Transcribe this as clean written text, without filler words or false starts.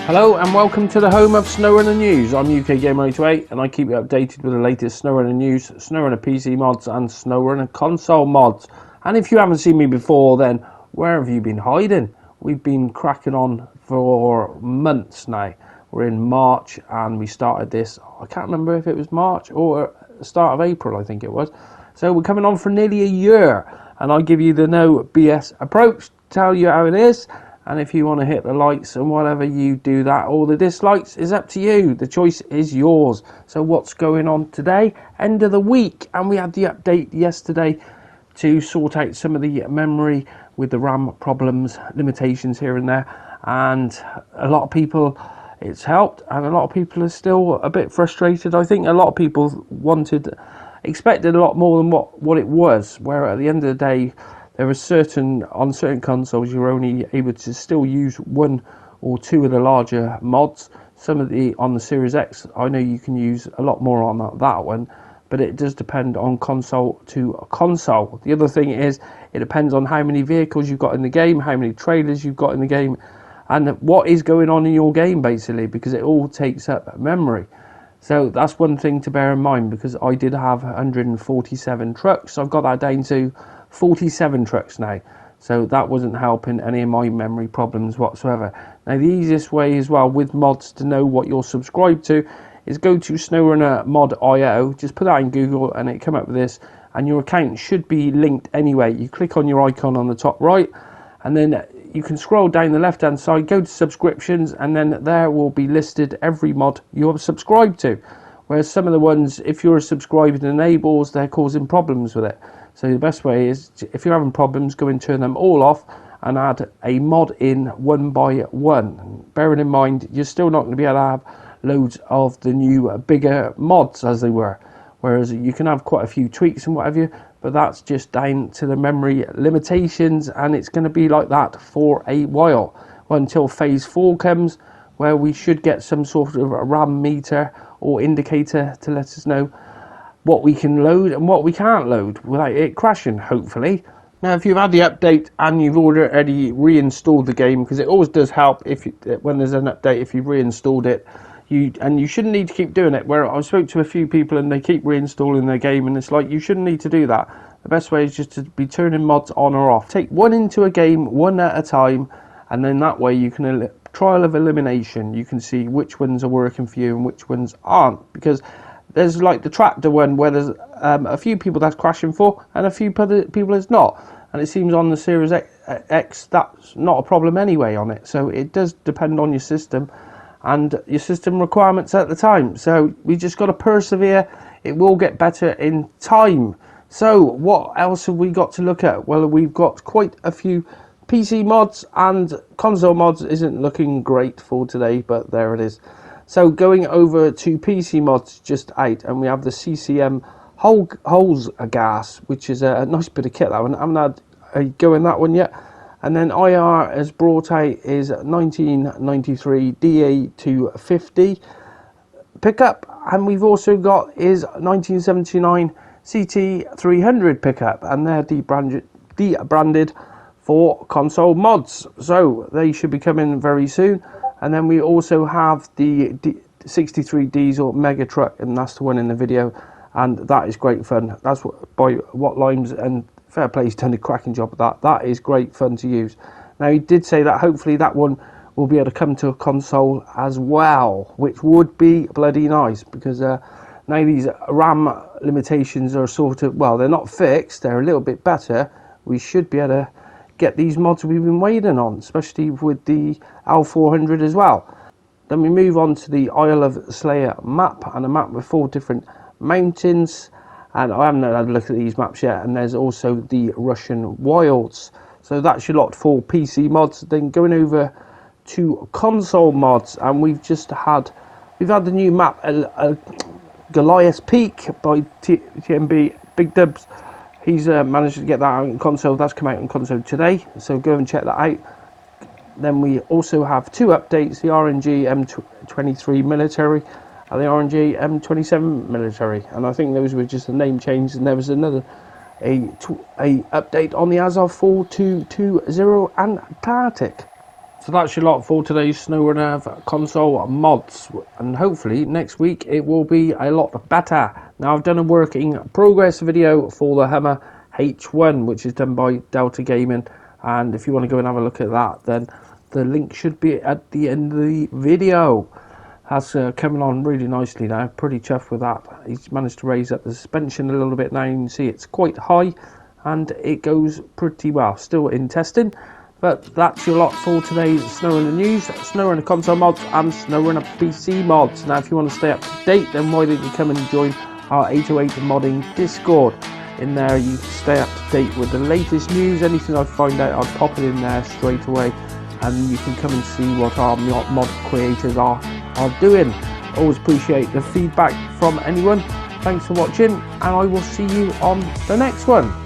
Hello and welcome to the home of Snowrunner News. I'm UK Gamer 828 and I keep you updated with the latest Snowrunner news, Snowrunner PC mods and Snowrunner console mods. And if you haven't seen me before, then where have you been hiding? We've been cracking on for months now. We're in March and we started this, I can't remember if it was March or start of April, I think it was. So we're coming on for nearly a year and I give you the no BS approach, tell you how it is. And if you want to hit the likes and whatever, you do that. Or the dislikes is up to you. The choice is yours. So what's going on today? End of the week. And we had the update yesterday to sort out some of the memory with the RAM problems, limitations here and there. And a lot of people, it's helped. And a lot of people are still a bit frustrated. I think a lot of people expected a lot more than what it was. Where at the end of the day, there are on certain consoles you're only able to still use one or two of the larger mods. Some of on the Series X, I know you can use a lot more on that one, but it does depend on console to console. The other thing is it depends on how many vehicles you've got in the game, how many trailers you've got in the game, and what is going on in your game basically, because it all takes up memory. So that's one thing to bear in mind, because I did have 147 trucks. I've got that down to 47 trucks now, so that wasn't helping any of my memory problems whatsoever. Now the easiest way as well with mods to know what you're subscribed to is go to Snowrunner mod.io, just put that in Google and it come up with this, and your account should be linked anyway. You click on your icon on the top right and then you can scroll down the left hand side, go to subscriptions, and then there will be listed every mod you're subscribed to. Whereas some of the ones, if you're subscribed and enables, they're causing problems with it. So the best way is, if you're having problems, go and turn them all off and add a mod in one by one. Bearing in mind, you're still not going to be able to have loads of the new bigger mods as they were. Whereas you can have quite a few tweaks and whatever, but that's just down to the memory limitations, and it's going to be like that for a while. Well, until phase 4 comes, where we should get some sort of a RAM meter or indicator to let us know what we can load and what we can't load without it crashing, hopefully. Now, if you've had the update and you've already reinstalled the game, because it always does help when there's an update, if you've reinstalled it, you shouldn't need to keep doing it. Where I spoke to a few people and they keep reinstalling their game, and it's like, you shouldn't need to do that. The best way is just to be turning mods on or off. Take one into a game, one at a time, and then that way you can trial of elimination. You can see which ones are working for you and which ones aren't, because there's like the tractor one where there's a few people that's crashing for and a few other people it's not. And it seems on the Series X that's not a problem anyway on it. So it does depend on your system and your system requirements at the time. So we just got to persevere. It will get better in time. So what else have we got to look at? Well, we've got quite a few PC mods, and console mods isn't looking great for today, but there it is. So going over to PC mods just out, and we have the CCM holes gas, which is a nice bit of kit, that one. I haven't had a go in that one yet. And then IR has brought out is 1993 DA250 pickup, and we've also got is 1979 CT300 pickup, and they're debranded for console mods, so they should be coming very soon. And then we also have the 63 diesel mega truck, and that's the one in the video, and that is great fun. That's by What Limes, and fair play, he's done a cracking job of that. That is great fun to use. Now, he did say that hopefully that one will be able to come to a console as well, which would be bloody nice, because now these RAM limitations are sort of, well, they're not fixed, they're a little bit better. We should be able to get these mods we've been waiting on, especially with the L400 as well. Then we move on to the Isle of Slayer map, and a map with 4 different mountains, and I haven't had a look at these maps yet. And there's also the Russian wilds, so that's your lot for PC mods. Then going over to console mods, and we've had the new map, Goliath Peak by TMB Big Dubs. He's managed to get that out on console. That's come out on console today, so go and check that out. Then we also have 2 updates, the RNG M23 military and the RNG M27 military, and I think those were just a name change. And there was another a update on the Azov 4220 Antarctic. So that's your lot for today's SnowRunner console mods, and hopefully next week it will be a lot better. Now I've done a working progress video for the Hummer H1, which is done by Delta Gaming, and if you want to go and have a look at that, then the link should be at the end of the video. That's coming on really nicely now, pretty chuffed with that. He's managed to raise up the suspension a little bit now. You can see it's quite high and it goes pretty well, still in testing. But that's your lot for today's SnowRunner news, SnowRunner console mods and SnowRunner PC mods. Now if you want to stay up to date, then why don't you come and join our 808 modding Discord. In there you can stay up to date with the latest news. Anything I find out, I'll pop it in there straight away, and you can come and see what our mod creators are doing. Always appreciate the feedback from anyone. Thanks for watching, and I will see you on the next one.